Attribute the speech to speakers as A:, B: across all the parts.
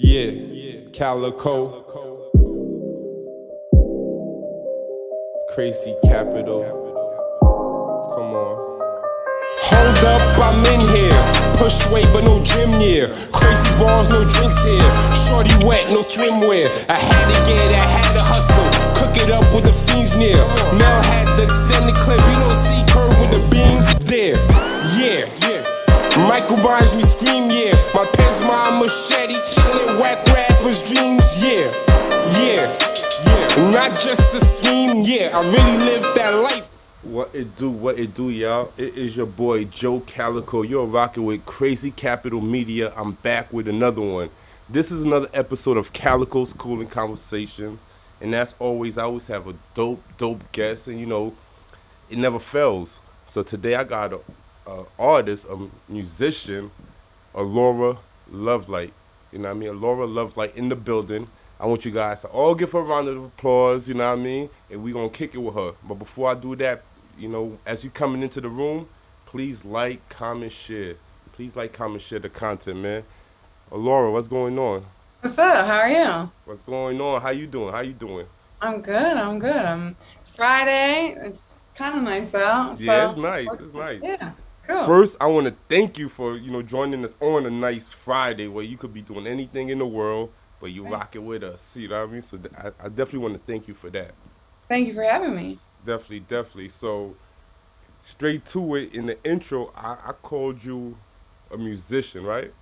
A: Yeah, Calico, crazy capital. Come on. Hold up, I'm in here. Push weight, but no gym near. Crazy balls, no drinks here. Shorty wet, no swimwear. I had to get, I had to hustle. Cook it up with the fiends near. Mel had the extended clip. You don't see curve with the beam there. Yeah. Michael Myers, me scream, yeah. My pen's my machete, killing whack rappers' dreams, yeah. Not just a scheme, yeah. I really lived that life. What it do, y'all? It is your boy Joe Calico. You're rocking with Crazy Capital Media. I'm back with another one. This is another episode of Calico's Cool and Conversations, and as always, I always have a dope guest, and you know, it never fails. So today I got a artist, a musician, Alaura Lovelight. You know what I mean? Alaura Lovelight in the building. I want you guys to all give her a round of applause, you know what I mean? And we're going to kick it with her. But before I do that, you know, as you coming into the room, please like, comment, share. Please like, comment, share the content, man. Alaura, what's going on?
B: What's up? How are you?
A: What's going on? How you doing?
B: I'm good. It's Friday. It's kind of nice out.
A: Yeah,
B: So,
A: it's nice. It's nice.
B: yeah, cool.
A: First, I want to thank you for, you know, joining us on a nice Friday where you could be doing anything in the world, but you rock it with us. You know what I mean? So I definitely want to thank you for that.
B: Thank you for having me.
A: Definitely. So straight to it, in the intro, I called you a musician, right?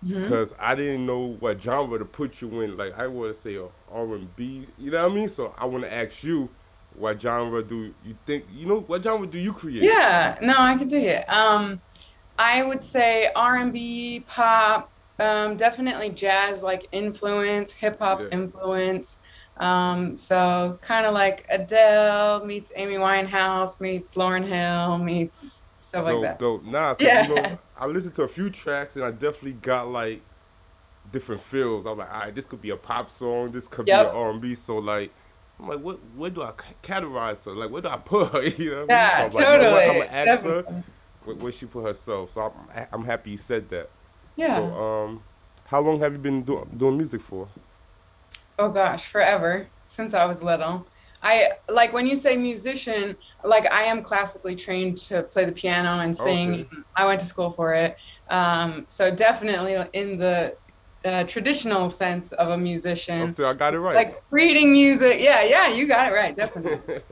B: hmm
A: Because I didn't know what genre to put you in. Like, I want to say a R&B, you know what I mean? So I want to ask you, what genre do you think, you know, what genre do you create?
B: Yeah, no, I can dig it. I would say R&B, pop, definitely jazz like influence, hip hop
A: Yeah.
B: influence. So kind of like Adele meets Amy Winehouse meets Lauryn Hill meets stuff like that.
A: Dope. Nah, cause you
B: Yeah.
A: know, I listened to a few tracks and I definitely got like different feels. I'm like, all right, this could be a pop song, this could be an
B: Yep.
A: R&B. So like, I'm like, where do I categorize her? Like, where do I put her? You know what I mean? So
B: Yeah,
A: I'm like, you know what? I'm
B: totally.
A: gonna ask her
B: Definitely.
A: where she put herself. So I'm happy you said that. So
B: Yeah.
A: how long have you been doing music for?
B: Oh gosh, forever since I was little. I like when you say musician, like I am classically trained to play the piano and sing.
A: Okay.
B: I went to school for it. So definitely in the traditional sense of a
A: Oh,
B: musician,
A: so I got it right.
B: like reading music. Yeah, you got it right, definitely.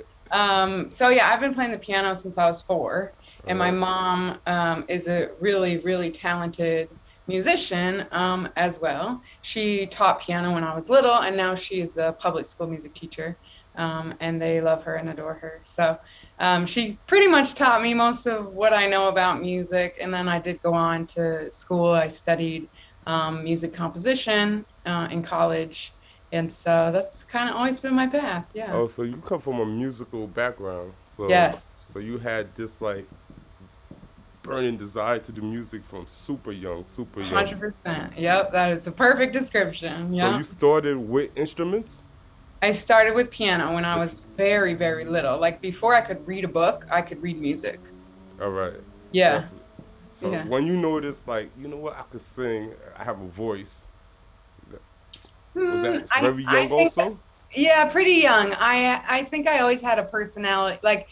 B: So yeah, I've been playing the piano since I was four,
A: All
B: and my
A: right.
B: mom is a really talented musician as well. She taught piano when I was little, and now she's a public school music teacher, and they love her and adore her. So she pretty much taught me most of what I know about music, and then I did go on to school. I studied music composition in college. And so that's kind of always been my path. Yeah.
A: Oh, so you come from a musical background. So
B: Yes.
A: so you had this like burning desire to do music from super young.
B: 100%. Yep. That is a perfect description.
A: So you
B: Yep.
A: started with instruments?
B: I started with piano when I
A: The
B: was very little. Like before I could read a book, I could read music.
A: All right,
B: Yeah.
A: definitely. So
B: Yeah.
A: when you noticed, like, you know what, I could sing, I have a voice. Was
B: Hmm,
A: that very
B: I
A: young
B: think
A: also?
B: yeah, pretty young. I think I always had a personality. Like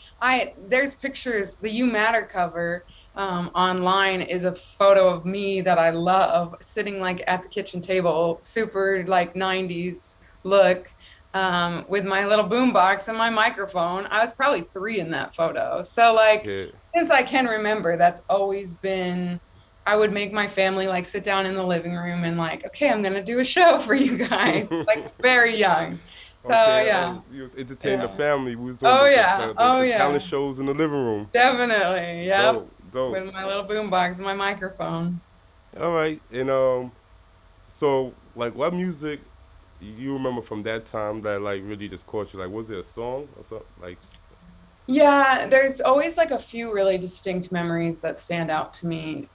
B: there's pictures. The You Matter cover online is a photo of me that I love sitting like at the kitchen table, super like 90s look, with my little boombox and my microphone. I was probably three in that photo. So like
A: Yeah.
B: since I can remember, that's always been. I would make my family like sit down in the living room and like, okay, I'm gonna do a show for you guys, like very young. So
A: Okay.
B: yeah,
A: You was entertaining the
B: yeah.
A: family. We was doing
B: Oh yeah, oh
A: the talent
B: yeah,
A: shows in the living room.
B: definitely. Yep.
A: Dope.
B: With my little boombox, my microphone.
A: All right. And so like, what music you remember from that time that like really just caught you? Like, was it a song or something? Like,
B: Yeah, there's always like a few really distinct memories that stand out to me.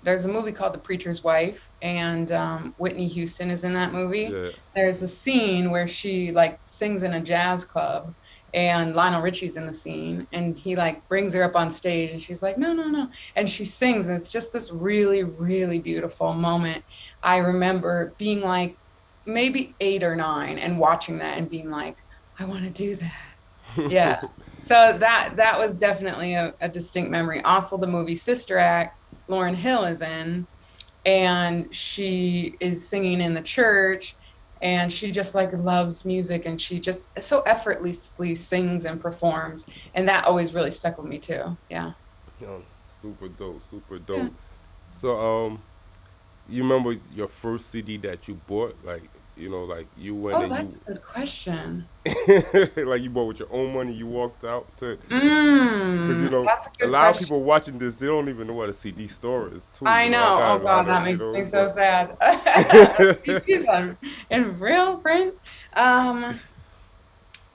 B: There's a movie called The Preacher's Wife, and Whitney Houston is in that movie.
A: yeah.
B: There's a scene where she like sings in a jazz club, and Lionel Richie's in the scene, and he like brings her up on stage, and she's like, no, no, no, and she sings, and it's just this really, really beautiful moment. I remember being like maybe 8 or 9 and watching that and being like, I want to do that. Yeah. So that was definitely a distinct memory. Also, the movie Sister Act, Lauryn Hill is in, and she is singing in the church, and she just like loves music, and she just so effortlessly sings and performs, and that always really stuck with me too. Yeah.
A: Yo, super dope, super
B: Yeah.
A: dope. So, you remember your first CD that you bought? Like, like you went
B: Oh,
A: and
B: that's a good question.
A: like you bought with your own money, you walked out to, because
B: That's a
A: a
B: good
A: lot of
B: question.
A: people watching this, they don't even know what a CD store is, too.
B: I
A: I
B: know.
A: got
B: Oh
A: a lot
B: God,
A: of,
B: that makes me so
A: so
B: sad. CDs in real print. Um,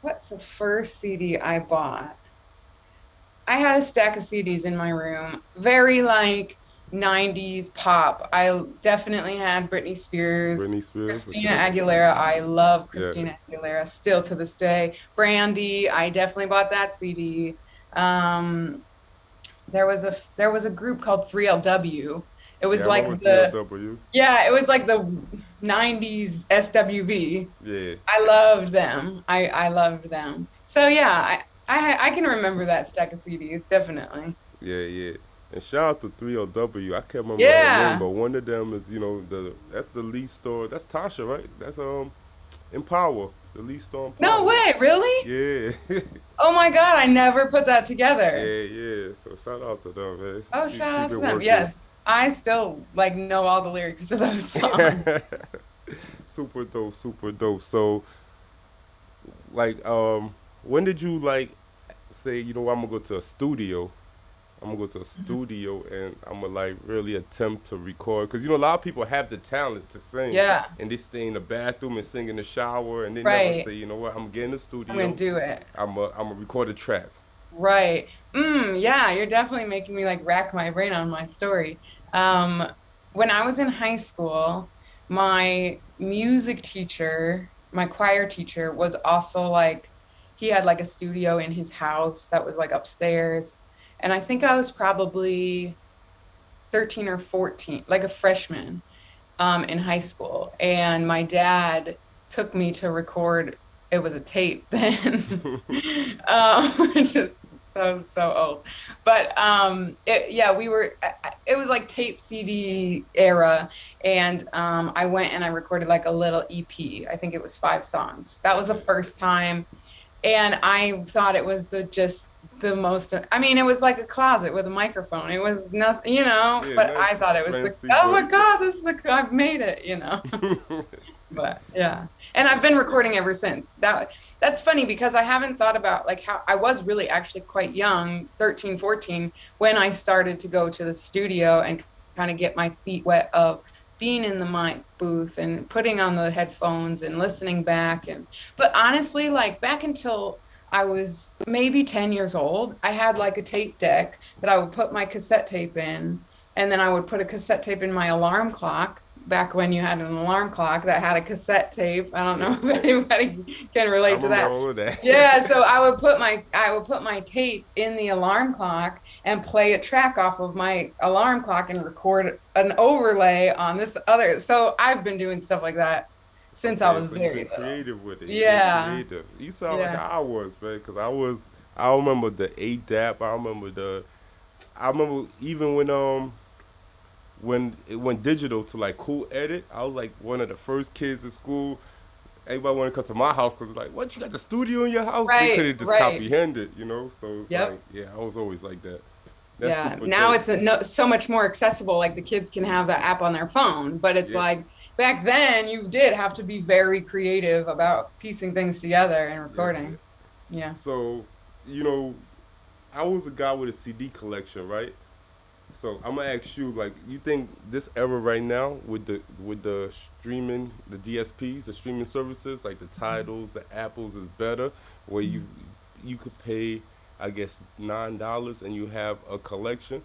B: what's the first CD I bought? I had a stack of CDs in my room, very like 90s pop. I definitely had Britney Spears,
A: Britney Spears,
B: Christina
A: okay,
B: Aguilera. I love
A: yeah,
B: Christina Aguilera still to this day. Brandy, I definitely bought that CD. Um, there was a group called 3LW. It
A: yeah.
B: was
A: I remember
B: like the
A: 3LW.
B: yeah, it was like the 90s SWV.
A: Yeah,
B: I loved them. I loved them. So yeah, I can remember that stack of CDs definitely.
A: yeah, yeah. And shout out to 3LW. I can't remember her name,
B: Yeah.
A: but one of them is, that's the lead store. That's Tasha, right? That's Empower, the lead store
B: No
A: Empower.
B: way, really?
A: Yeah,
B: Oh my God, I never put that together.
A: yeah, yeah. So shout out to them, man.
B: Oh,
A: Keep,
B: shout
A: keep
B: out
A: it
B: to them.
A: working.
B: Yes, I still like know all the lyrics to those songs.
A: Super dope, super dope. So, like, when did you like say, I'm gonna go to a studio? I'm gonna go to a studio and I'm gonna like really attempt to record because a lot of people have the talent to sing
B: Yeah,
A: and they stay in the bathroom and sing in the shower and they never
B: right.
A: say, what, I'm getting in the
B: I'm gonna
A: studio.
B: do it.
A: I'm a record a track.
B: Right. Yeah, you're definitely making me like rack my brain on my story. Um, when I was in high school, my music teacher, my choir teacher, was also like, he had like a studio in his house that was like upstairs. And I think I was probably 13 or 14, like a freshman, in high school. And my dad took me to record. It was a tape then, which is so old. But yeah, it was like tape CD era. And I went and I recorded like a little EP. I think it was 5 songs. That was the first time, and I thought it was the most. I mean, it was like a closet with a microphone. It was nothing,
A: Yeah,
B: but
A: not
B: I thought it was
A: fancy,
B: oh my
A: but
B: God, I've made it. But yeah. And I've been recording ever since. That's funny because I haven't thought about like how I was really actually quite young, 13, 14, when I started to go to the studio and kind of get my feet wet of being in the mic booth and putting on the headphones and listening back. And but honestly, like back until I was maybe 10 years old, I had like a tape deck that I would put my cassette tape in, and then I would put a cassette tape in my alarm clock, back when you had an alarm clock that had a cassette tape. I don't know if anybody can
A: I
B: relate to
A: remember
B: that.
A: all of that.
B: Yeah, so I would put my tape in the alarm clock and play a track off of my alarm clock and record an overlay on this other. So I've been doing stuff like that since I
A: Okay,
B: was
A: so you've
B: very
A: been
B: little.
A: creative with it. You've been
B: Yeah,
A: creative. You sound like
B: yeah.
A: I was, man, because I remember the ADAP. I remember even when it went digital to like Cool Edit. I was like one of the first kids in school. Everybody wanted to come to my house because like, what, you got the studio in your house? They
B: Right,
A: couldn't just
B: right.
A: comprehend it. So it's like,
B: Yep.
A: yeah, I was always like that. That's
B: Yeah,
A: super
B: now
A: dope.
B: it's so much more accessible. Like the kids can have that app on their phone, but it's
A: Yeah,
B: like back then you did have to be very creative about piecing things together and
A: yeah, yeah.
B: recording. Yeah.
A: So, you know, I was a guy with a CD collection, right? So I'm gonna ask you, like, you think this era right now with the streaming, the DSPs, the streaming services, like the Titles, the Apples, is better, where you could pay, I guess, $9 and you have a collection.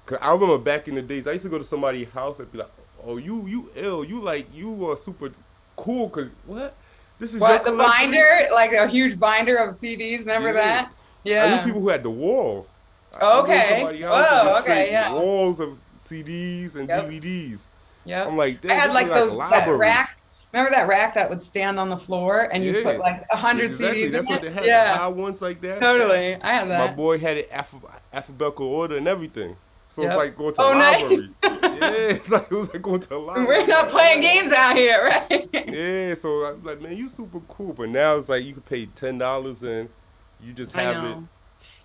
A: Cause I remember back in the days, I used to go to somebody's house and be like, "Oh, you ill? You like you are super cool? Cause what? This is your
B: What, the
A: collection?
B: binder? Like a huge binder of CDs, remember
A: Yeah.
B: that?
A: I knew
B: Yeah.
A: people who had the wall. I go to
B: Okay.
A: somebody's house and
B: Whoa,
A: just
B: okay,
A: straight
B: yeah.
A: walls of CDs and
B: Yep.
A: DVDs. I'm
B: Yep.
A: like,
B: I
A: damn,
B: had
A: this look
B: like
A: like a
B: those that
A: library.
B: rack. Remember that rack that would stand on the floor and you put
A: Yeah.
B: like a
A: Yeah,
B: hundred
A: exactly.
B: CDs in
A: That's what
B: it?
A: they had. The
B: Yeah,
A: high ones like that.
B: totally. I have
A: My
B: that.
A: boy had it alphabetical order and everything. So it's
B: Yep.
A: like going to a
B: Oh,
A: library.
B: nice.
A: Yeah, it was like going to a
B: We're
A: library. I'm
B: not
A: like,
B: playing
A: oh.
B: games out here, right?
A: Yeah, so I'm like, man, you super cool. But now it's like you could pay $10 and you just
B: I
A: have it.
B: know.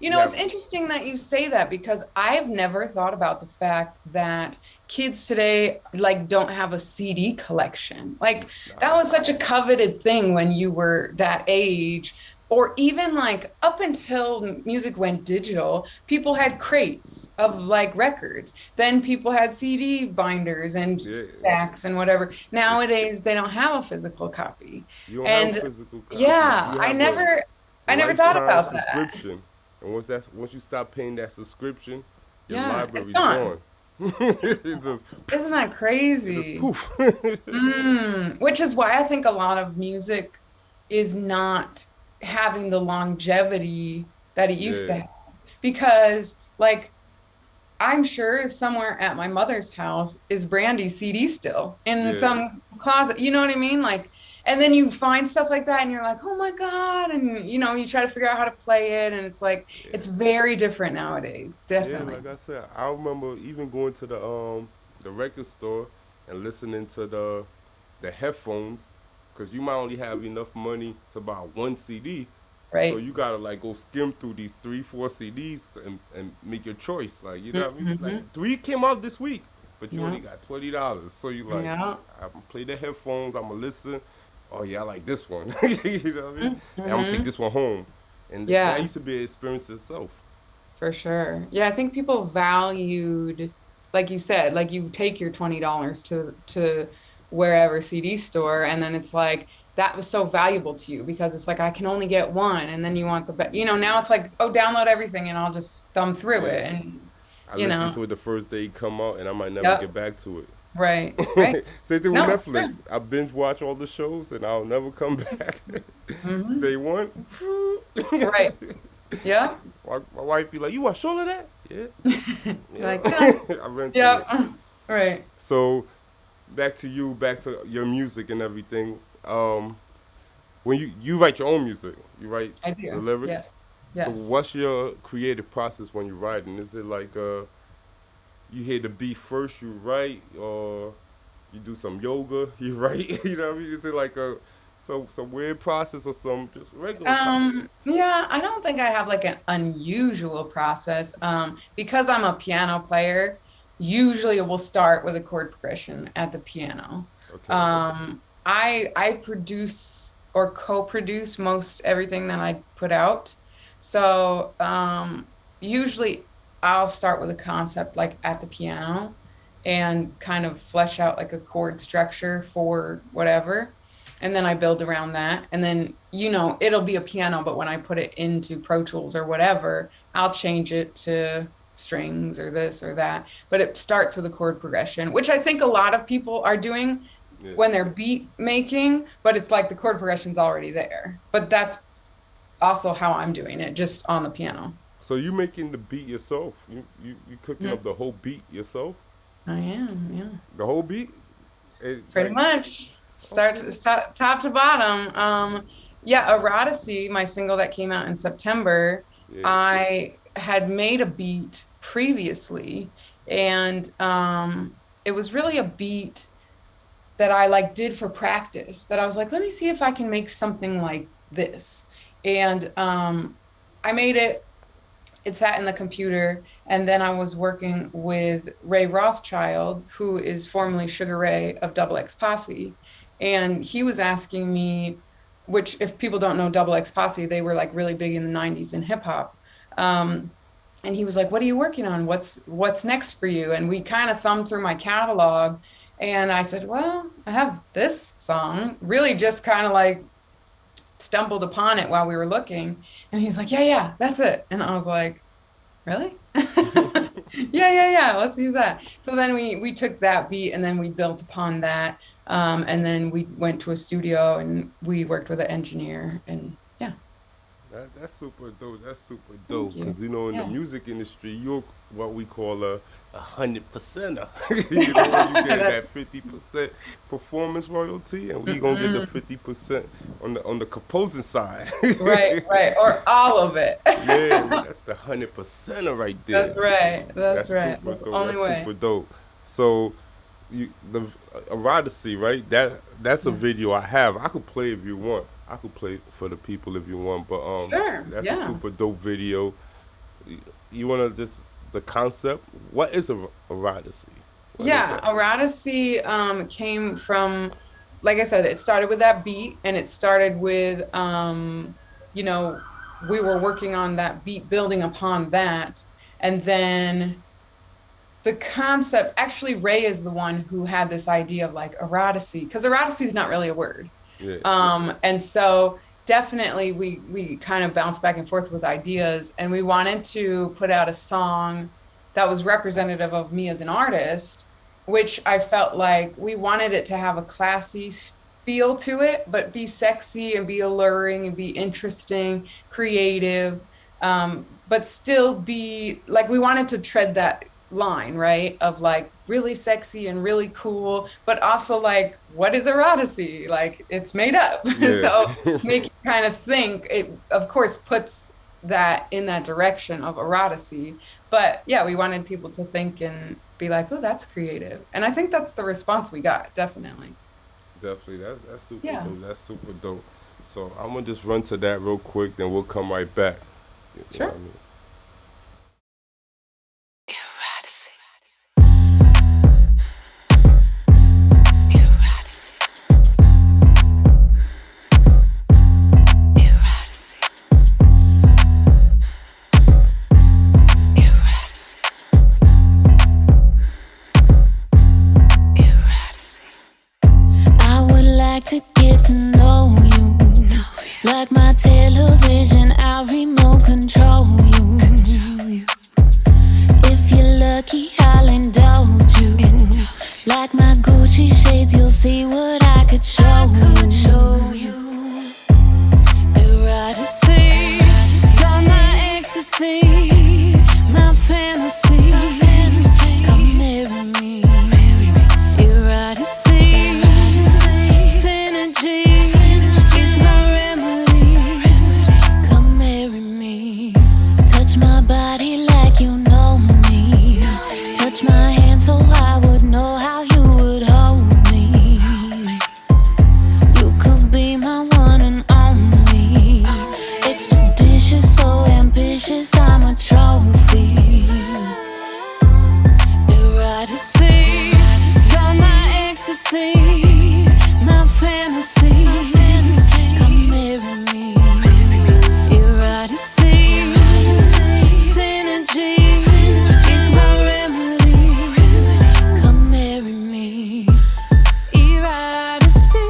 B: You
A: You
B: know, it's
A: have
B: interesting that you say that because I've never thought about the fact that kids today like don't have a CD collection. Like that
A: nah.
B: was such a coveted thing when you were that age. Or even like up until music went digital, people had crates of like records. Then people had CD binders and
A: Yeah,
B: stacks and whatever. Nowadays, they don't have a physical copy.
A: you don't have a
B: And
A: physical copy.
B: yeah,
A: You
B: I
A: have
B: never
A: a
B: I never thought
A: lifetime
B: about that.
A: subscription, and once you stop paying that subscription, your
B: Yeah, it's
A: library's
B: gone.
A: gone. It's just
B: Isn't that
A: it just
B: crazy?
A: poof.
B: Which is why I think a lot of music is not having the longevity that it used to
A: Yeah,
B: have. Because, like, I'm sure somewhere at my mother's house is Brandy's CD still in
A: yeah,
B: some closet. You know what I mean? Like, and then you find stuff like that and you're like, oh my God. And, you know, you try to figure out how to play it. And it's like, it's
A: yeah.
B: very different nowadays.
A: Yeah,
B: Definitely.
A: like I said, I remember even going to the record store and listening to the headphones, because you might only have enough money to buy one CD, so
B: Right.
A: you gotta like go skim through these 3, 4 CDs and make your choice. Like you know what I mean?
B: Mm-hmm.
A: Like three came out this week, but you
B: Yeah.
A: only got $20, so you like
B: Yeah.
A: I'm gonna play the headphones, I'm gonna listen. Oh yeah, I like this one. You know what I mean? And I'm gonna take
B: Mm-hmm.
A: this one home, and that
B: Yeah.
A: used to be an experience itself.
B: For sure. Yeah, I think people valued, like you said, like you take your $20 to wherever CD store, and then it's like that was so valuable to you because it's like I can only get one, and then you want the you know, now it's like, oh, download everything and I'll just thumb through
A: Yeah.
B: it and
A: I
B: you
A: listened
B: know.
A: to it the first day it come out, and I might never
B: Yep.
A: get back to
B: Right. Right.
A: it. Same thing with
B: No, it's
A: Netflix.
B: good.
A: I binge watch all the shows, and I'll never come back.
B: Hmm.
A: Day one,
B: Right. Yeah.
A: my wife be like, "You watch all of that?" Yeah,
B: You're
A: yeah.
B: like, yeah.
A: I ran through it.
B: Yep. Right.
A: So back to you, back to your music and everything. When you write your own music, you write
B: I
A: the
B: do. Yeah.
A: lyrics. So
B: Yes.
A: what's your creative process when you're writing? Is it like you hear the beat first, you write, or you do some yoga, you write? You know what I mean? Is it like a some weird process or some just regular process?
B: Yeah, I don't think I have like an unusual process. Because I'm a piano player, usually we'll start with a chord progression at the piano.
A: Okay.
B: I produce or co-produce most everything that I put out. So usually I'll start with a concept like at the piano and kind of flesh out like a chord structure for whatever. And then I build around that. And then, you know, it'll be a piano, but when I put it into Pro Tools or whatever, I'll change it to strings or this or that. But it starts with a chord progression, which I think a lot of people are doing
A: Yeah.
B: when they're beat making, but it's like the chord progression's already there. But that's also how I'm doing it, just on the piano.
A: So you making the beat yourself? You cooking
B: Mhm.
A: up the whole beat yourself?
B: I am, yeah.
A: The whole beat?
B: Pretty
A: Like
B: much. Start
A: okay.
B: to top to bottom. Yeah, Eroticy, my single that came out in September,
A: Yeah.
B: I had made a beat previously, and it was really a beat that I like did for practice. That I was like, let me see if I can make something like this, and I made it. It sat in the computer, and then I was working with Ray Rothschild, who is formerly Sugar Ray of Double X Posse, and he was asking me, which if people don't know Double X Posse, they were like really big in the 90s in hip hop. Um, and he was like, what are you working on? What's next for you? And we kind of thumbed through my catalog, and I said, well, I have this song, really just kind of like stumbled upon it while we were looking. And he's like, yeah, yeah, that's it. And I was like, Really? Yeah. Let's use that. So then we took that beat and then we built upon that. And then we went to a studio and we worked with an engineer and yeah,
A: That's super dope. That's super
B: thank
A: dope. Cause
B: you.
A: in the
B: Yeah.
A: music industry, you're what we call a 100%er. You get
B: That's
A: that 50% performance royalty, and we gonna get the
B: mm-mm.
A: 50% on the composing side.
B: Right. Or all of it.
A: Yeah, that's the 100%er right there.
B: That's right. That's
A: That's
B: right.
A: super
B: That's the
A: dope.
B: only
A: That's
B: way.
A: super dope. So, the eroticy, right? That's a
B: Yeah.
A: video I have. I could play if you want. I could play for the people if you want. But
B: Sure.
A: that's a
B: Yeah.
A: super dope video. You wanna just the concept? What is eroticy? What is
B: Yeah,
A: that?
B: eroticy came from, like I said, it started with that beat, and it started with, you know, we were working on that beat, building upon that, and then the concept. Actually, Ray is the one who had this idea of like eroticy, because eroticy is not really a word.
A: Yeah,
B: And so definitely we kind of bounced back and forth with ideas, and we wanted to put out a song that was representative of me as an artist, which I felt like we wanted it to have a classy feel to it, but be sexy and be alluring and be interesting, creative, but still be like we wanted to tread that line, right? Of like really sexy and really cool, but also like, what is eroticy? Like it's made up.
A: yeah.
B: So make you kind of think, it of course puts that in that direction of eroticy. But yeah, we wanted people to think and be like, oh, that's creative. And I think that's the response we got, definitely.
A: Definitely. That's super
B: Yeah,
A: dope. That's super dope. So I'm gonna just run to that real quick, then we'll come right back. You know what
B: sure.
A: I mean?
C: I would like to get to know you. Like my television, I'll remote control you. If you're lucky, I'll indulge you. Like my Gucci shades, you'll see what I could show you. Eroticy, you're my ecstasy, my fantasy. Come marry me. Eroticy, synergy is my remedy. Come marry me. Touch my body like you know me. Touch my hand so I would know how you would hold me. You could be my one and only. Expeditious, so ambitious, I'm a trophy. Eroticy, you're my ecstasy, my fantasy. Come marry me. Eroticy, synergy is my remedy. Come marry me. Eroticy,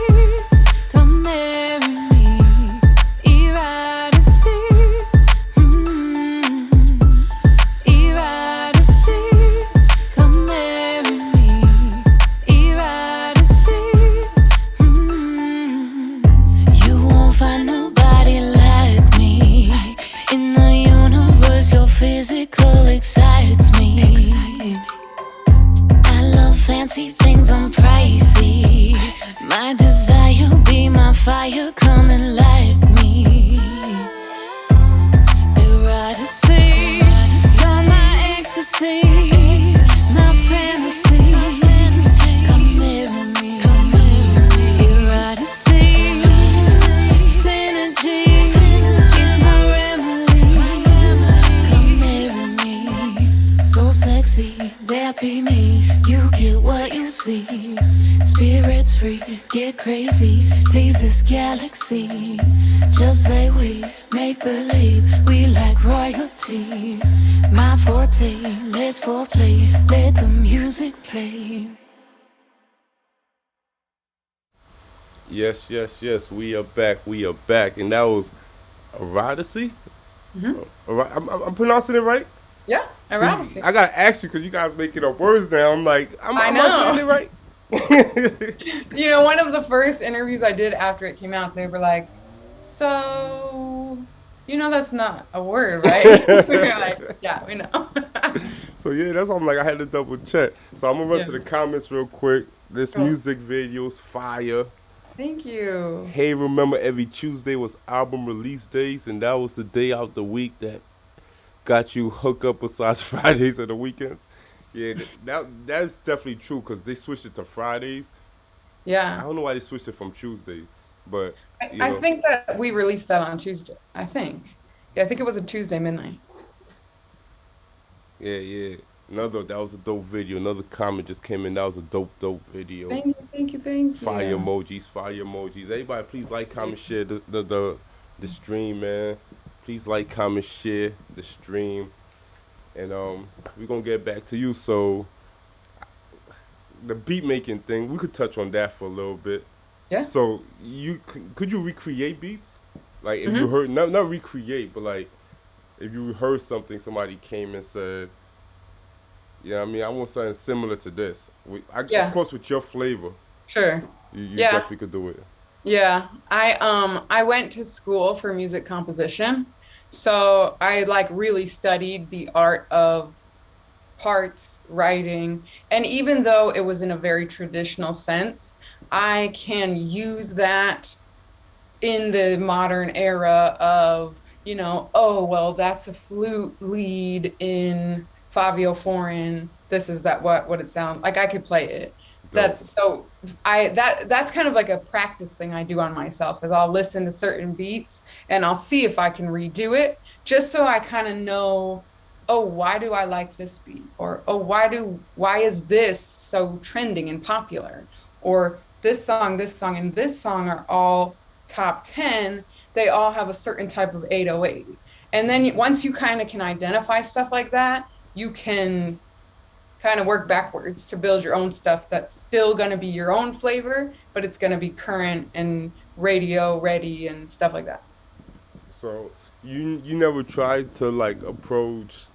C: come marry me. Eroticy, eroticy, come marry me. Eroticy, you won't find nobody like me. In the universe, your physical excites me. I love fancy things, I'm pricey. My desire be my fire, come and light me. Eroticy, you're my ecstasy, my fantasy. Come marry me. Eroticy, synergy is my remedy. Come marry me. So sexy, that be me. You get what you see. Spirits free, get crazy, leave this galaxy. Just say we make believe we like royalty. My forte, let's foreplay, let the music play.
A: Yes. We are back. We are back. And that was eroticy?
B: Mhm.
A: I'm pronouncing it right?
B: Yeah,
A: See,
B: erratic.
A: I gotta ask you because you guys making up words now. I'm like,
B: I
A: am I saying
B: know.
A: it right?
B: One of the first interviews I did after it came out, they were like, so, that's not a word, right? We were like, yeah, we know.
A: So yeah, that's why I'm like, I had to double check. So I'm gonna run
B: Yeah,
A: to the comments real quick. This
B: cool.
A: music video's fire.
B: Thank you.
A: Hey, remember every Tuesday was album release days, and that was the day out the week that got you hooked up besides Fridays and the weekends. Yeah, that's definitely true because they switched it to Fridays. I
B: Yeah.
A: don't know why they switched it from Tuesday, but
B: I,
A: you
B: I
A: know,
B: think that we released that on Tuesday. I think. Yeah, I think it was a Tuesday midnight.
A: yeah, yeah. Another that was a dope video. Another comment just came in. That was a dope video.
B: Thank you, thank you, thank
A: Fire
B: you.
A: emojis, fire emojis. Everybody, please like, comment, share the stream, man. Please like, comment, share the stream, and we're gonna get back to you. So the beat making thing, we could touch on that for a little bit.
B: Yeah.
A: So could you recreate beats? Like if you
B: Hmm.
A: heard not recreate, but like if you heard something, somebody came and said, yeah, I mean, I want something similar to this. Of
B: Yeah,
A: course, with your flavor,
B: sure.
A: you
B: Yeah.
A: definitely could do it.
B: Yeah, I went to school for music composition. So I like really studied the art of parts, writing, and even though it was in a very traditional sense, I can use that in the modern era of, oh, well, that's a flute lead in Fabio Foreign. This is that what it sounds like. I could play it.
A: Dope.
B: That's so that's kind of like a practice thing I do on myself is I'll listen to certain beats and I'll see if I can redo it just so I kind of know, oh, why do I like this beat? Or oh, why is this so trending and popular? Or this song, and this song are all top 10. They all have a certain type of 808. And then once you kind of can identify stuff like that, you can kind of work backwards to build your own stuff that's still going to be your own flavor, but it's going to be current and radio ready and stuff like that.
A: So you never tried to like approach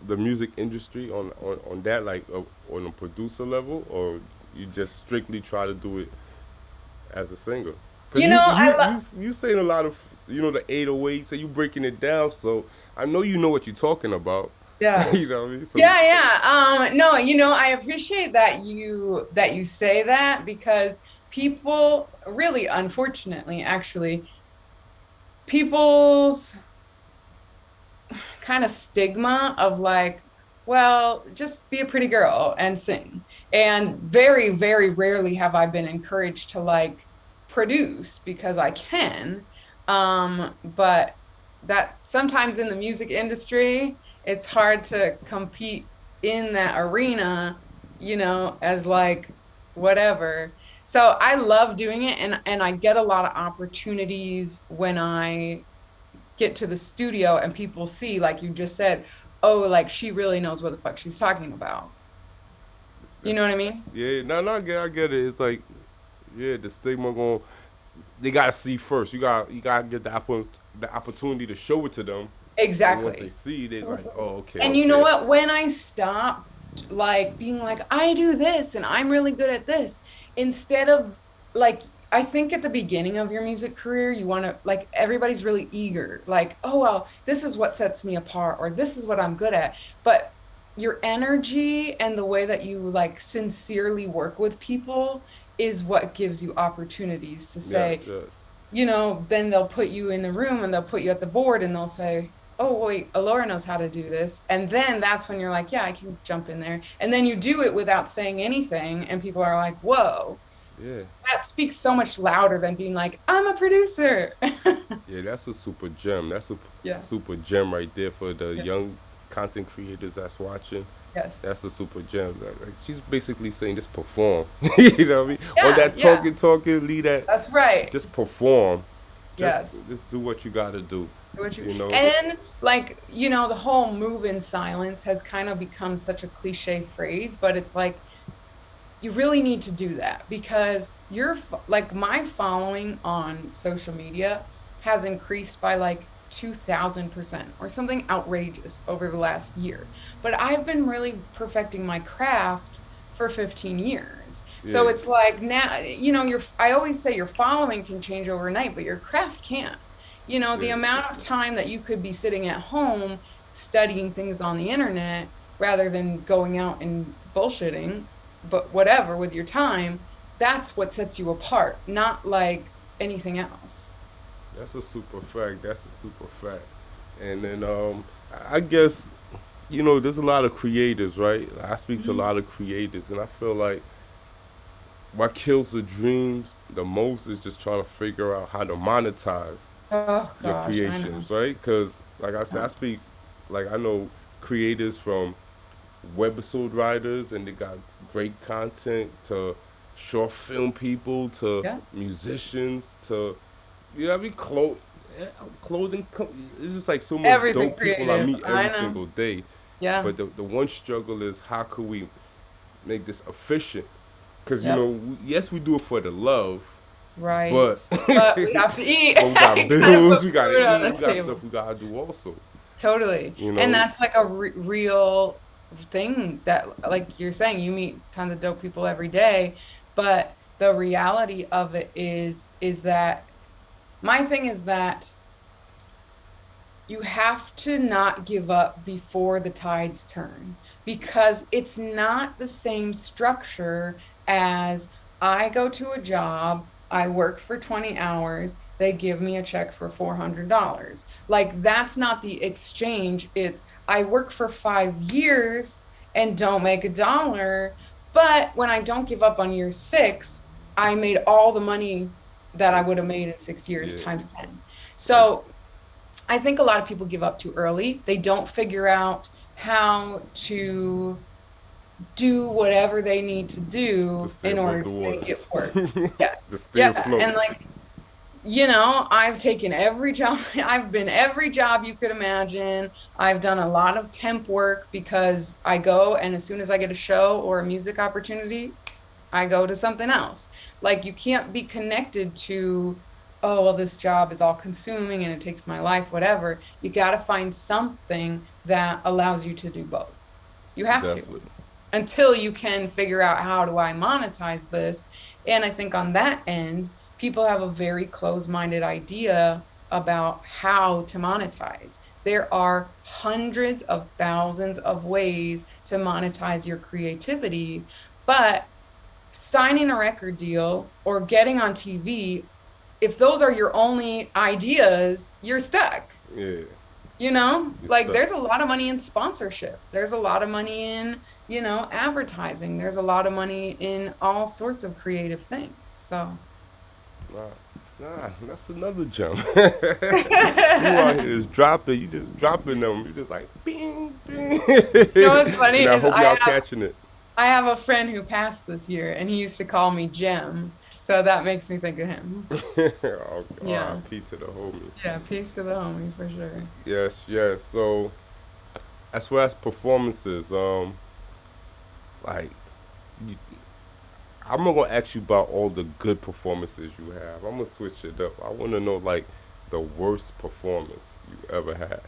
A: the music industry on that like on a producer level, or you just strictly try to do it as a singer? Cause
B: You know, I
A: you saying a lot of the 808s and you breaking it down, so I know you know what you're talking about.
B: yeah.
A: You know what I mean? So
B: Yeah, yeah. No, I appreciate that you say that because people really unfortunately actually people's kind of stigma of like, well, just be a pretty girl and sing. And very, very rarely have I been encouraged to like produce because I can. But that sometimes in the music industry, it's hard to compete in that arena, as like whatever. So I love doing it and I get a lot of opportunities when I get to the studio and people see, like you just said, oh, like she really knows what the fuck she's talking about. You know
A: that's
B: what I mean?
A: yeah, no, I get it. It's like yeah, the stigma going. They gotta see first. You gotta get the opportunity to show it to them, and once they
B: Exactly.
A: see, they're like, oh, okay,
B: And you know
A: okay.
B: what? When I stopped like being like, I do this and I'm really good at this, instead of like, I think at the beginning of your music career, you want to like, everybody's really eager, like, oh, well, this is what sets me apart, or this is what I'm good at. But your energy and the way that you like sincerely work with people is what gives you opportunities to
A: Yes,
B: say,
A: yes.
B: then they'll put you in the room and they'll put you at the board and they'll say, oh, wait, Alaura knows how to do this. And then that's when you're like, yeah, I can jump in there. And then you do it without saying anything. And people are like, whoa,
A: Yeah,
B: that speaks so much louder than being like, I'm a producer.
A: yeah. That's a super gem. That's a
B: Yeah.
A: super gem right there for the
B: Yeah.
A: young content creators that's watching.
B: Yes.
A: That's a super gem. Like, she's basically saying just perform. You know what I mean? On
B: Yeah.
A: that
B: Yeah.
A: talking, leave that.
B: That's right.
A: Just perform.
B: Yes.
A: Just do what you gotta do.
B: What you
A: You know.
B: and like the whole move in silence has kind of become such a cliche phrase, but it's like you really need to do that because like my following on social media has increased by like 2,000% or something outrageous over the last year. But I've been really perfecting my craft for 15 years. So
A: Yeah,
B: it's like now, I always say your following can change overnight, but your craft can't. The
A: yeah,
B: amount of time that you could be sitting at home studying things on the internet rather than going out and bullshitting, but whatever with your time, that's what sets you apart, not like anything else.
A: that's a super fact. That's a super fact. And then I guess there's a lot of creators, right? I speak to a
B: Mhm.
A: lot of creators, and I feel like what kills the dreams the most is just trying to figure out how to monetize
B: Oh
A: your
B: gosh, I know.
A: creations, right? Because, like I said,
B: Yeah.
A: I speak, like, I know creators from webisode writers, and they got great content, to short film people, to
B: Yeah.
A: musicians, to, I mean, clothing. It's just like so much
B: Everything
A: dope people I
B: creative.
A: meet
B: I
A: every
B: know.
A: single day.
B: Yeah.
A: But the one struggle is, how could we make this efficient? Because,
B: Yep.
A: yes, we do it for the love,
B: Right.
A: but
B: But we have to eat.
A: but we got
B: Gotta
A: bills,
B: put
A: we gotta
B: food on
A: eat,
B: the
A: we got
B: table.
A: stuff we gotta do also.
B: Totally.
A: You
B: And
A: know,
B: that's like a real thing that, like you're saying, you meet tons of dope people every day, but the reality of it is that my thing is that you have to not give up before the tides turn, because it's not the same structure as I go to a job, I work for 20 hours, they give me a check for $400. Like, that's not the exchange. It's I work for 5 years and don't make a dollar, but when I don't give up on year six, I made all the money that I
A: like,
B: would have made in 6 years
A: yeah,
B: times 10.
A: like
B: So I think a lot of people give up too early. They don't figure out how to do whatever they need to
A: to
B: do
A: stay
B: in
A: above
B: order
A: the
B: to make it
A: waters,
B: work.
A: to
B: Yes.
A: stay
B: Yeah.
A: afloat.
B: And like, I've taken every job, I've been every job you could imagine. I've done a lot of temp work because I go, and as soon as I get a show or a music opportunity, I go to something else. Like, you can't be connected to, oh, well, this job is all consuming and it takes my life, whatever. You got to find something that allows you to do both. You have to,
A: Definitely,
B: until you can figure out, how do I monetize this? And I think on that end, people have a very closed-minded idea about how to monetize. There are hundreds of thousands of ways to monetize your creativity, but signing a record deal or getting on TV, if those are your only ideas, you're stuck.
A: yeah, you're
B: Like,
A: stuck.
B: there's a lot of money in sponsorship. There's a lot of money in, advertising. There's a lot of money in all sorts of creative things. So,
A: Nah, that's another jump. You out here just dropping, you just dropping them. You just like bing, bing.
B: what's funny
A: And I
B: is
A: hope y'all catching it.
B: I have a friend who passed this year, and he used to call me Gem. So that makes me think of him.
A: Oh,
B: Yeah.
A: R.I.P. to the homie.
B: Yeah, peace to the homie for sure.
A: Yes, yes. So as far as performances, like, you, I'm not gonna ask you about all the good performances you have. I'm gonna switch it up. I want to know, like, the worst performance you ever had.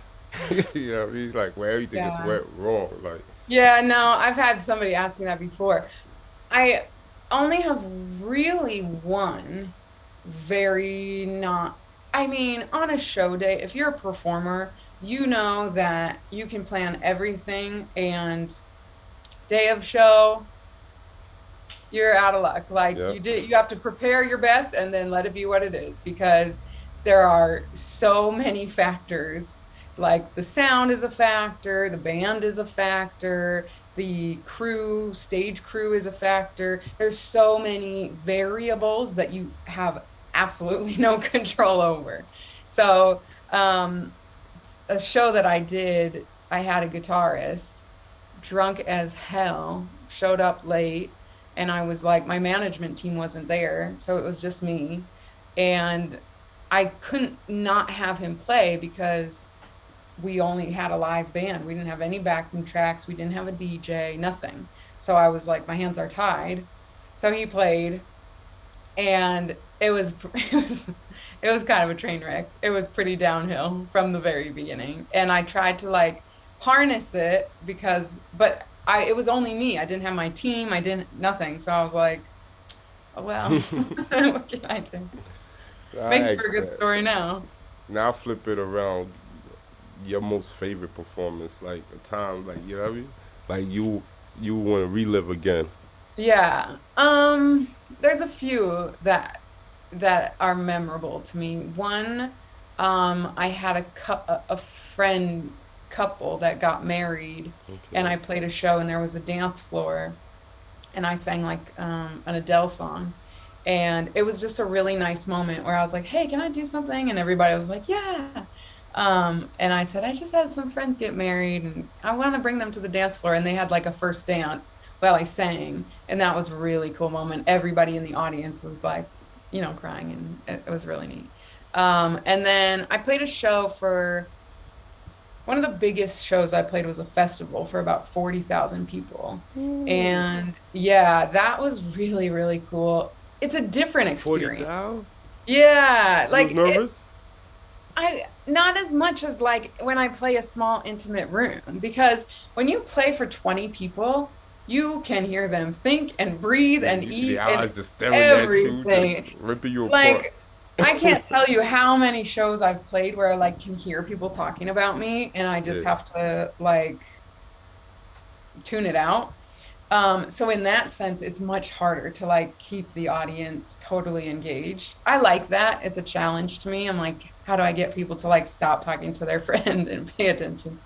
A: You know what I mean? Like, where everything just
B: Yeah.
A: went wrong. Like,
B: Yeah, no, I've had somebody ask me that before. I only have really one very not, I mean, on a show day, if you're a performer, you know that you can plan everything, and day of show, you're out of luck. Like,
A: yep,
B: you have to prepare your best and then let it be what it is, because there are so many factors. Like, the sound is a factor, the band is a factor, the crew, stage crew is a factor. There's so many variables that you have absolutely no control over. So, a show that I did, I had a guitarist drunk as hell, showed up late, and I was like, my management team wasn't there, so it was just me. And I couldn't not have him play because we only had a live band. We didn't have any backing tracks, we didn't have a DJ, nothing. So I was like, my hands are tied. So he played, and it was it was it was kind of a train wreck. It was pretty downhill from the very beginning, and I tried to like harness it but it was only me. I didn't have my team. I didn't nothing. So I was like, oh well, what can I do?
A: I
B: Makes for
A: asked
B: a good
A: that.
B: story now.
A: Now flip it around. Your most favorite performance, like a time, like you know what I mean, like you want to relive again.
B: Yeah. There's a few that are memorable to me. One, I had a friend couple that got married, and
A: Okay.
B: I played a show, and there was a dance floor, and I sang like an Adele song. And it was just a really nice moment where I was like, "Hey, can I do something?" And everybody was like, "Yeah." And I said, "I just had some friends get married, and I want to bring them to the dance floor." And they had like a first dance while I sang, and that was a really cool moment. Everybody in the audience was like, crying, and it was really neat. And then I played a show for one of the biggest shows I played was a festival for about 40,000 people.
A: Ooh,
B: And yeah, that was really, really cool. It's a different
A: forty
B: experience.
A: down.
B: Yeah,
A: You was nervous.
B: I not as much as like when I play a small intimate room, because when you play for 20 people, you can hear them think and breathe
A: Yeah,
B: and
A: you see the
B: eat and
A: eyes just staring at you, just
B: everything.
A: ripping you apart.
B: Like, I can't tell you how many shows I've played where I like can hear people talking about me, and I just
A: Yeah,
B: have to like tune it out. So in that sense, it's much harder to like keep the audience totally engaged. I like that. It's a challenge to me. I'm like, how do I get people to like stop talking to their friend and pay attention?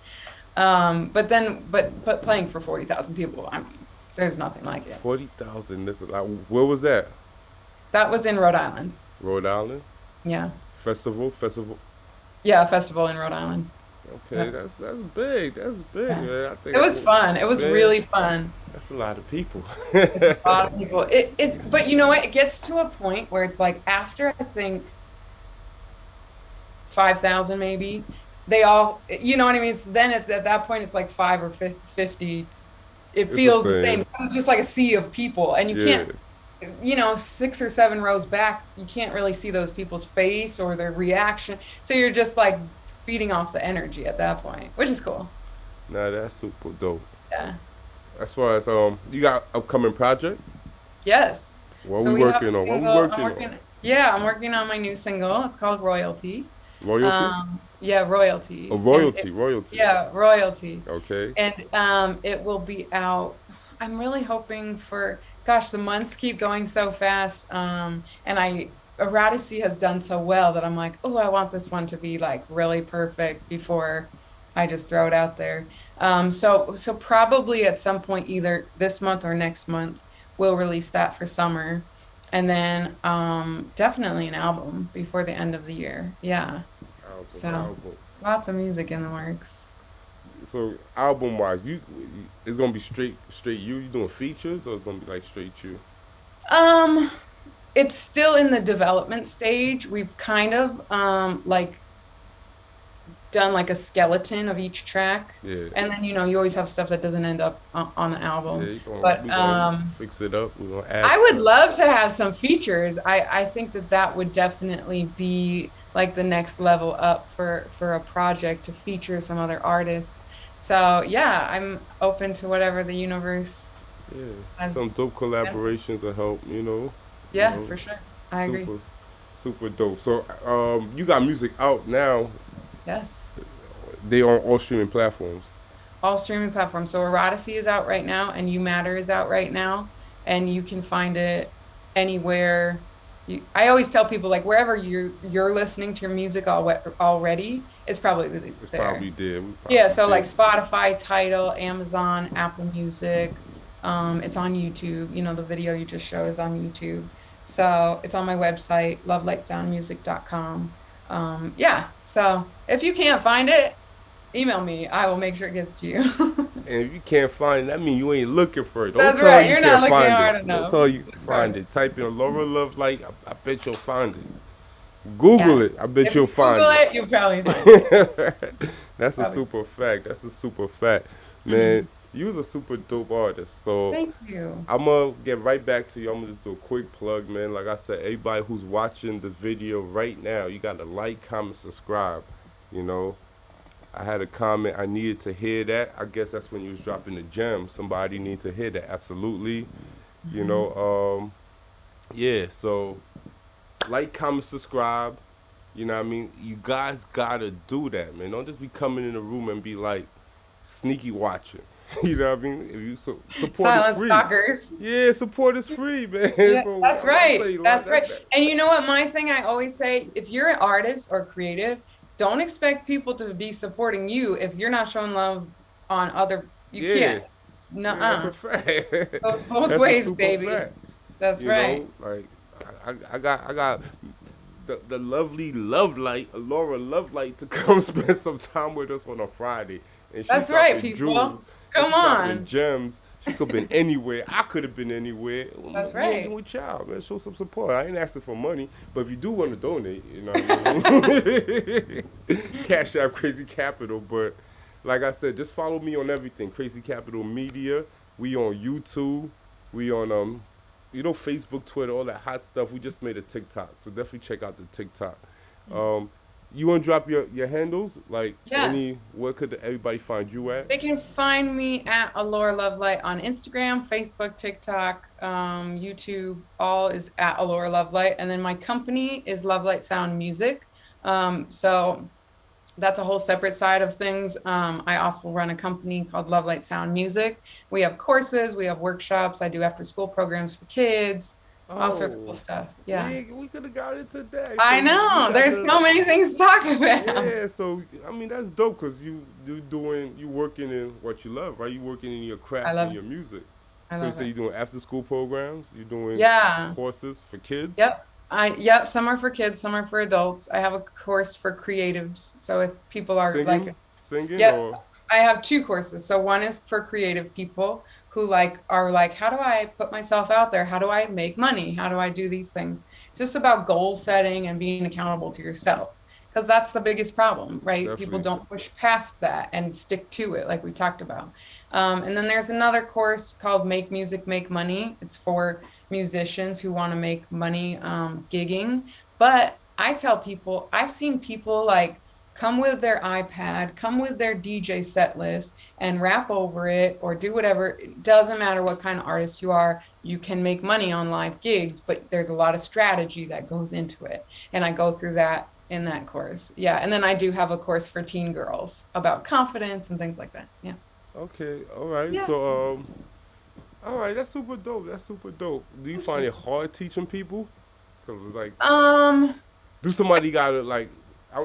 B: But playing for 40,000 people, I mean, there's nothing like it.
A: 40,000. This is like, where was that?
B: That was in Rhode Island.
A: Rhode Island
B: Yeah.
A: festival.
B: Yeah, a festival in Rhode Island.
A: Okay,
B: Yeah.
A: that's big. That's big,
B: Yeah.
A: man. I think
B: It was fun. It was
A: man,
B: really fun.
A: that's a lot of people.
B: A lot of people. But you know what? It gets to a point where it's like after I think 5,000 maybe, they all, you know what I mean? Then it's at that point, it's like 50. It
A: It's the
B: feels the same.
A: same.
B: It's just like a sea of people. And you
A: Yeah.
B: can't, 6 or 7 rows back, you can't really see those people's face or their reaction. So you're just like feeding off the energy at that point, which is cool.
A: Nah, that's super dope.
B: Yeah.
A: As far as you got upcoming project?
B: Yes.
A: What
B: So
A: we
B: we have a
A: working on? What we
B: single.
A: working on?
B: Yeah, I'm working on my new single. It's called Royalty.
A: Royalty?
B: Yeah, Royalty.
A: Oh,
B: And
A: royalty.
B: yeah, Royalty.
A: Okay.
B: And it will be out. I'm really hoping for, gosh, the months keep going so fast. And Eroticy has done so well that I'm like, oh, I want this one to be like really perfect before I just throw it out there. So probably at some point, either this month or next month, we'll release that for summer. And then definitely an album before the end of the year. Yeah. So
A: Album.
B: lots of music in the works.
A: So album wise, it's gonna be straight you. You doing features or it's gonna be like straight you?
B: Um, it's still in the development stage. We've kind of like done like a skeleton of each track.
A: Yeah.
B: And then you always have stuff that doesn't end up on the
A: Yeah,
B: album.
A: you gonna
B: But
A: we gonna fix it up. We gonna add
B: I would
A: stuff.
B: love to have some features. I think that would definitely be like the next level up for a project to feature some other artists. So yeah, I'm open to whatever the universe
A: Yeah. Some
B: has.
A: dope collaborations will help. You
B: Yeah,
A: know,
B: for sure. I agree.
A: super super dope. So you got music out now.
B: Yes.
A: They on all streaming platforms.
B: All streaming platforms. So Eroticy is out right now, and You Matter is out right now, and you can find it anywhere. I always tell people like wherever you're listening to your music already, it's probably
A: It's
B: there.
A: probably there. We
B: Yeah,
A: probably
B: so like
A: there.
B: Spotify, Tidal, Amazon, Apple Music. It's on YouTube. The video you just showed is on YouTube. So it's on my website, lovelightsoundmusic.com. Yeah, so if you can't find it, email me. I will make sure it gets to you.
A: And if you can't find it, that means you ain't looking for it. Don't
B: That's
A: tell her
B: right.
A: you
B: You're not
A: can't
B: looking
A: find
B: hard
A: it. Don't
B: enough.
A: tell her you can
B: Right.
A: find it. Type in Laura Lovelight. I bet you'll find it. Google
B: Yeah.
A: it. I bet
B: If you
A: you'll find
B: Google
A: it.
B: it, you'll probably find it.
A: That's a
B: Probably.
A: super fact. That's a super fact,
B: Hmm.
A: man. You was a super dope artist. So
B: Thank you.
A: I'm gonna get right back to you. I'm gonna just do a quick plug, man. Like I said, everybody who's watching the video right now, you gotta like, comment, subscribe. You know, I had a comment. I needed to hear that. I guess that's when you was dropping the gem. Somebody need to hear that. Absolutely. You
B: Mhm.
A: know, yeah. So like, comment, subscribe. You know what I mean? You guys gotta do that, man. Don't just be coming in the room and be like sneaky watching. You know what I mean? If you support is
B: Silent
A: free.
B: stalkers.
A: Yeah, support is free, man.
B: Yeah,
A: So
B: that's
A: I'm about to
B: right.
A: say, like,
B: That's right.
A: that.
B: And you know what? My thing I always say, if you're an artist or creative, don't expect people to be supporting you if you're not showing love on other. You
A: Yeah,
B: can't.
A: yeah, that's a
B: Nuh-uh.
A: fact.
B: Goes both
A: That's a
B: ways,
A: super
B: baby.
A: fact.
B: That's
A: You
B: right.
A: know, like I got the lovely Lovelight, Alaura Lovelight, to come spend some time with us on a Friday, and she
B: That's right,
A: dropping
B: people.
A: jewels and
B: Come
A: she dropping
B: on.
A: gems. She could have been anywhere. I could have been anywhere.
B: That's
A: We hanging
B: right.
A: with y'all, man. Show some support. I ain't asking for money, but if you do want to donate, you know what I mean? Cash App Crazy Capital. But like I said, just follow me on everything. Crazy Capital Media. We on YouTube. We on Facebook, Twitter, all that hot stuff. We just made a TikTok, so definitely check out the TikTok.
B: Yes.
A: Um, you want to drop your handles? Like
B: Yes.
A: where could everybody find you at?
B: They can find me at Allure Lovelight on Instagram, Facebook, TikTok, YouTube. All is at Allure Lovelight. And then my company is Lovelight Sound Music. So that's a whole separate side of things. I also run a company called Lovelight Sound Music. We have courses, we have workshops. I do after school programs for kids, all sorts of cool
A: Oh,
B: stuff. Yeah.
A: we could have got it today. So
B: I
A: you
B: know.
A: got
B: There's
A: the
B: so many things to talk about.
A: yeah. So I mean that's dope because you working in what you love, right? You working in your
B: I
A: craft and
B: love
A: your music.
B: I
A: So you
B: love
A: say
B: it.
A: you're doing after school programs. You're doing
B: Yeah.
A: courses for kids,
B: Yep. Some are for kids, some are for adults. I have a course for creatives. So if people are like,
A: singing
B: yep,
A: or
B: I have two courses. So one is for creative people who are like, how do I put myself out there? How do I make money? How do I do these things? It's just about goal setting and being accountable to yourself. Because that's the biggest problem, right? People
A: definitely.
B: don't push past that and stick to it, like we talked about. And then there's another course called Make Music, Make Money. It's for musicians who want to make money gigging. But I tell people, I've seen people like come with their iPad, come with their DJ set list and rap over it or do whatever. It doesn't matter what kind of artist you are, you can make money on live gigs, but there's a lot of strategy that goes into it. And I go through that in that course. Yeah. And then I do have a course for teen girls about confidence and things like that. Yeah.
A: Okay, all right.
B: Yeah.
A: So all right, that's super dope. That's super dope. Do you
B: Thank
A: find
B: you.
A: it hard teaching people? Cause it's like,
B: Um,
A: do somebody gotta like?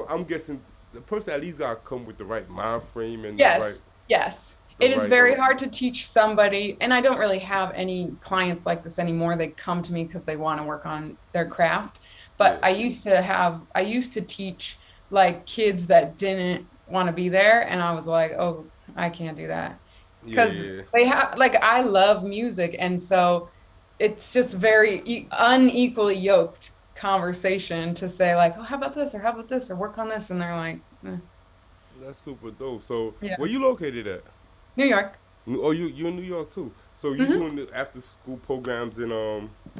A: I'm guessing the person at least gotta come with the right mind frame and
B: yes, yes.
A: the
B: It is
A: right.
B: very hard to teach somebody, and I don't really have any clients like this anymore. They come to me because they want to work on their craft. But
A: Yeah,
B: I used to teach like kids that didn't want to be there, and I was like, oh, I can't do that
A: yeah,
B: because
A: yeah.
B: they have like I love music, and so it's just very unequally yoked conversation to say like, oh, how about this or how about this or work on this, and they're like,
A: That's super dope. So
B: yeah,
A: where you located at?
B: New York.
A: Oh, you in New York too. So you
B: Hmm.
A: doing the after school programs in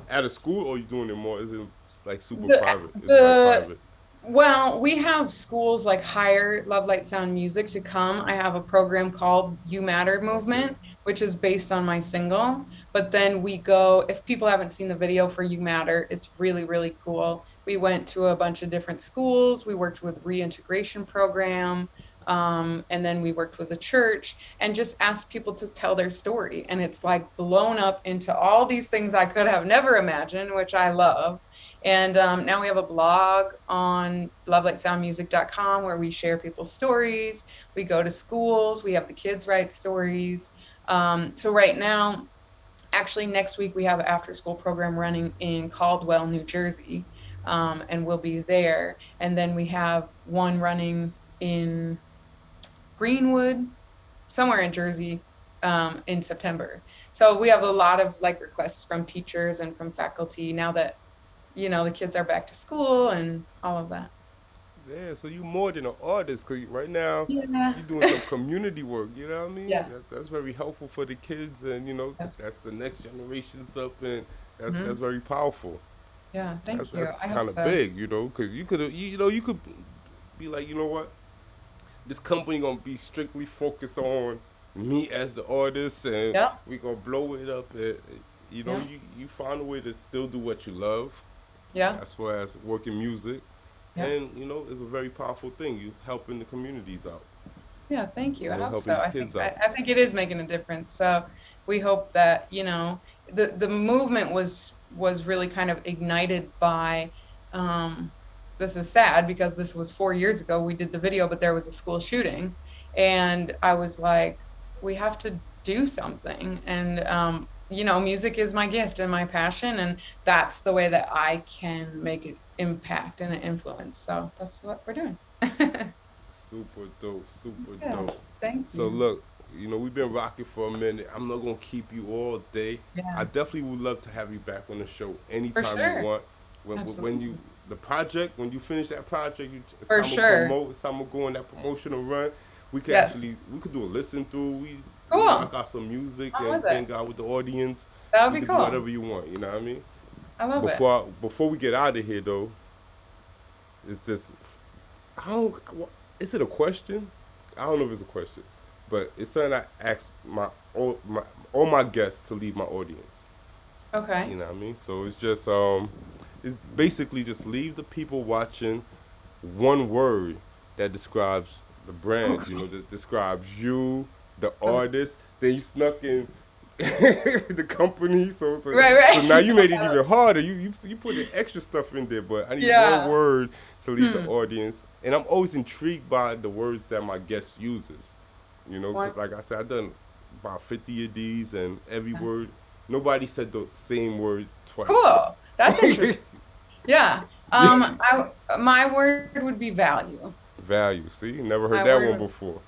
A: at a school, or you doing it more? Is it like super
B: The
A: private? Is it like
B: the
A: private?
B: Well, we have schools like hire Love Light Sound Music to come. I have a program called You Matter
A: Okay.
B: Movement, which is based on my single. But then we go, if people haven't seen the video for You Matter, it's really, really cool. We went to a bunch of different schools. We worked with reintegration program. And then we worked with a church and just asked people to tell their story. And it's like blown up into all these things I could have never imagined, which I love. And now we have a blog on lovelightsoundmusic.com where we share people's stories. We go to schools. We have the kids write stories. So right now, actually next week, we have an after school program running in Caldwell, New Jersey. And we'll be there. And then we have one running in Greenwood, somewhere in Jersey, in September. So we have a lot of like requests from teachers and from faculty now that the kids are back to school and all of that.
A: Yeah, so you more than an artist, cause right now
B: Yeah.
A: you're doing some community work. You know what I mean?
B: Yeah.
A: That's very helpful for the kids, and you know
B: Yeah.
A: that's the next generation's up, and
B: Hmm.
A: that's very powerful.
B: Yeah. Thank you.
A: That's
B: I
A: kind
B: hope
A: of
B: so.
A: big, you know, cause you could be like, you know what, this company gonna be strictly focused on me as the artist, and
B: Yeah.
A: we gonna blow it up. And, you know,
B: Yeah.
A: you find a way to still do what you love,
B: Yeah.
A: as far as working music,
B: Yeah.
A: and you know, it's a very powerful thing. You helping the communities out,
B: Yeah, thank you.
A: you
B: I
A: know,
B: hope
A: helping
B: so.
A: these kids out.
B: I think it is making a difference. So we hope that, the movement was really kind of ignited by this is sad because this was 4 years ago we did the video, but there was a school shooting. And I was like, we have to do something. And music is my gift and my passion, and that's the way that I can make an impact and an influence. So that's what we're doing.
A: Super dope, super
B: Yeah,
A: dope.
B: thank
A: So
B: you.
A: look, you know, we've been rocking for a minute. I'm not gonna keep you all day. I
B: Yeah,
A: definitely would love to have you back on the show
B: for
A: anytime you
B: sure.
A: want. When
B: Absolutely.
A: you the project, when you finish that project, it's
B: For
A: time to
B: sure.
A: promote. It's time to go on that promotional run.
B: Yes.
A: We could do a listen through. We
B: Cool.
A: rock out some music
B: I
A: and
B: love it.
A: hang out with the audience.
B: That
A: We
B: would be
A: could do
B: cool.
A: whatever you want. You know what I mean?
B: I love it.
A: Before we get out of here though, is this? I don't. Is it a question? I don't know if it's a question, but it's something I ask all my guests to leave my audience.
B: Okay.
A: You know what I mean? So it's basically just leave the people watching one word that describes the brand. You know, that describes you, the
B: Okay.
A: artist. Then you snuck in the company.
B: Right,
A: So now
B: right.
A: you made it even harder. You put in extra stuff in there, but I need one
B: Yeah.
A: word to leave the
B: Hmm.
A: audience. And I'm always intrigued by the words that my guest uses. You know,
B: One.
A: because like I said, I've done about 50 of these, and every
B: Yeah.
A: word, nobody said the same word twice.
B: Cool. That's interesting. Yeah. My word would be value.
A: Value. See, never
B: My
A: heard that
B: word
A: one
B: would,
A: before.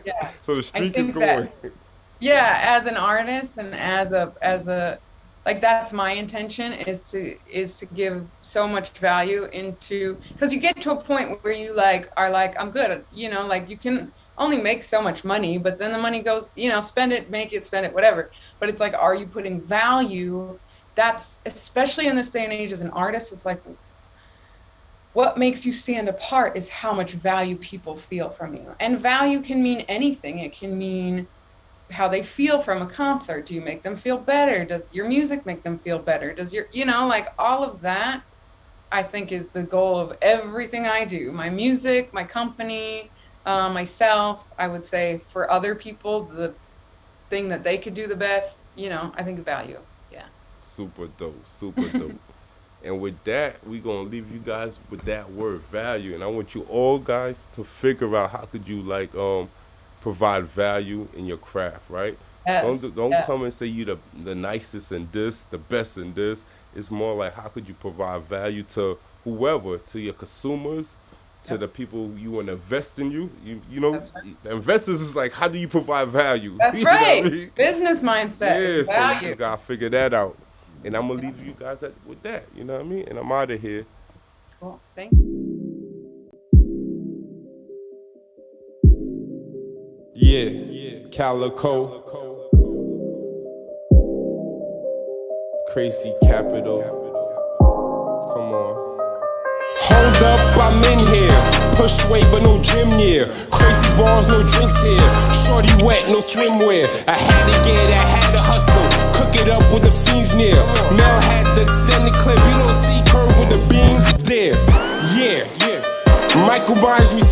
B: yeah.
A: So the
B: I
A: streak is
B: think that,
A: going.
B: yeah, as an artist and as a like that's my intention is to give so much value into, because you get to a point where you are like, I'm good, like you can only make so much money, but then the money goes, spend it, make it, spend it, whatever. But it's like, are you putting value? That's especially in this day and age as an artist, it's like what makes you stand apart is how much value people feel from you. And value can mean anything. It can mean how they feel from a concert. Do you make them feel better? Does your music make them feel better? Does your, like all of that, I think is the goal of everything I do. My music, my company, myself, I would say for other people, the thing that they could do the best, I think value. Yeah.
A: Super dope. Super dope. And with that, we're gonna leave you guys with that word value. And I want you all guys to figure out how could you provide value in your craft, right?
B: Yes.
A: Don't
B: Yeah.
A: come and say you the nicest in this, the best in this. It's more like how could you provide value to whoever, to your consumers, to
B: Yeah.
A: the people you want to invest in you. You know,
B: That's right.
A: the investors is like, how do you provide value?
B: That's
A: You know what I
B: right.
A: mean?
B: Business mindset
A: Yeah,
B: is
A: so you
B: value.
A: just gotta figure that out. And I'm gonna leave you guys with that. You know what I mean? And I'm out of here.
B: Cool. Thank you.
A: Yeah, Calico, crazy capital. Come on. Hold up, I'm in here. Push weight, but no gym near. Crazy balls, no drinks here. Shorty wet, no swimwear. I had to get, I had to hustle. Cook it up with the fiends near. Mel had the extended clip. You don't see curve with the beam there. Yeah. Michael Myers, me